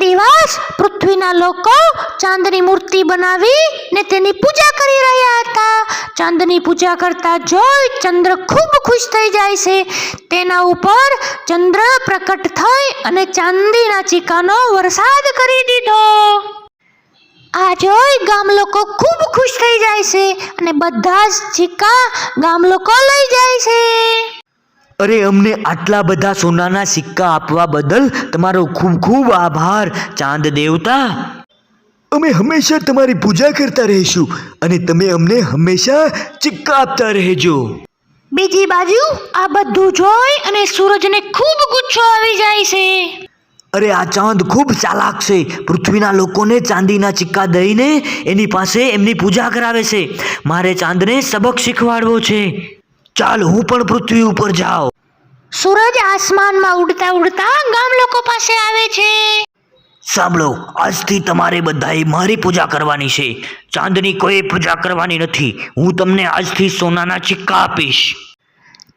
દિવસ પૃથ્વીના લોકો ચાંદની મૂર્તિ બનાવી ને તેની પૂજા કરી રહ્યા હતા. ચાંદની પૂજા કરતા જોઈ ચંદ્ર ખૂબ ખુશ થઈ જાય છે. તેના ઉપર ચંદ્ર પ્રકટ થઈ અને ચાંદીના ચીકાનો વરસાદ કરી દીધો. આ જોઈ ગામ લોકો ખૂબ ખુશ થઈ જાય છે અને બધા જ સિક્કા ગામ લોકો લઈ જાય છે. અરે અમને આટલા બધા સોનાના સિક્કા આપવા બદલ તમારો ખૂબ ખૂબ આભાર ચાંદ દેવતા. અમે હંમેશા તમારી પૂજા કરતા રહીશું અને તમે અમને હંમેશા સિક્કા આપતા રહેજો. બીજી બાજુ આ બધું જોઈ અને સૂરજને ખૂબ ગુસ્સો આવી જાય છે. અરે આ ચાંદ ખૂબ ચાલાક છે. પૃથ્વીના લોકોને ચાંદીના સિક્કા દઈને એની પાસે એમની પૂજા કરાવે છે. મારે ચાંદને સબક શીખવાડવો છે. ચાલ હું પણ પૃથ્વી ઉપર જાઉં. સૂરજ આસમાનમાં ઉડતા ઉડતા ગામ લોકો પાસે આવે છે. સાંભળો, આજથી તમારે બધાએ મારી પૂજા કરવાની છે. ચાંદની કોઈ પૂજા કરવાની નથી. હું તમને આજથી સોનાના સિક્કા આપીશ.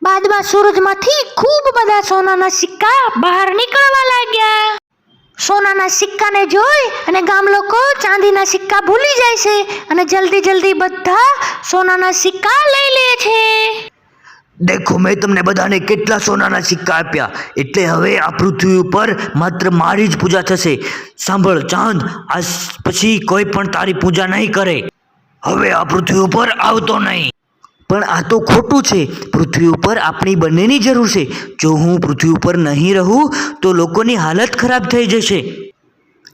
બાદમાં સૂરજમાંથી ખૂબ બધા સોનાના સિક્કા બહાર નીકળવા લાગ્યા. સોનાના સિક્કાને જોઈ અને ગામ લોકો ચાંદીના સિક્કા ભૂલી જાય છે અને જલ્દી જલ્દી બધા સોનાના સિક્કા લઈ લે છે. દેખો, મેં તમને બધાને કેટલા સોનાના સિક્કા આપ્યા. એટલે હવે આ પૃથ્વી ઉપર માત્ર મારી જ પૂજા થશે. સાંભળ ચાંદ, આજ પછી કોઈ પણ તારી પૂજા નહીં કરે. હવે આ પૃથ્વી ઉપર આવતો નહીં. પણ આ તો ખોટું છે. પૃથ્વી ઉપર આપણી બંનેની જરૂર છે. જો હું પૃથ્વી ઉપર નહીં રહું તો લોકોની હાલત ખરાબ થઈ જશે.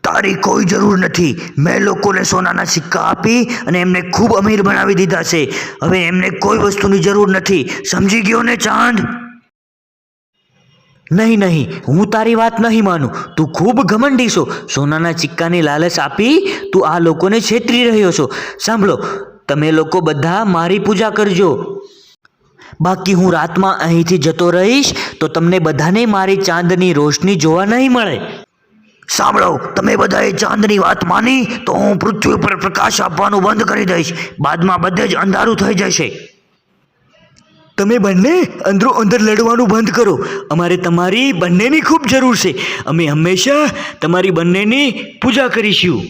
તારી કોઈ જરૂર નથી. મેં લોકોને સોનાના સિક્કા આપી અને એમને ખૂબ અમીર બનાવી દીધા છે. હવે એમને કોઈ વસ્તુની જરૂર નથી. સમજી ગયો ને ચાંદ? નહીં નહીં, હું તારી વાત નહીં માનું. તું ખૂબ ઘમંડી છો. સોનાના સિક્કાની લાલચ આપી તું આ લોકોને છેતરી રહ્યો છો. સાંભળો, તમે લોકો બધા મારી પૂજા કરજો. બાકી હું રાતમાં અહીંથી જતો રહીશ તો તમને બધાને મારી ચાંદની રોશની જોવા નહીં મળે. સાંભળો, તમે બધાએ ચાંદની વાત માની તો હું પૃથ્વી ઉપર પ્રકાશ આપવાનું બંધ કરી દઈશ. બાદમાં બધે જ અંધારું થઈ જશે. તમે બંને અંદરો અંદર લડવાનું બંધ કરો. અમારે તમારી બંનેની ખૂબ જરૂર છે. અમે હંમેશા તમારી બંનેની પૂજા કરીશું.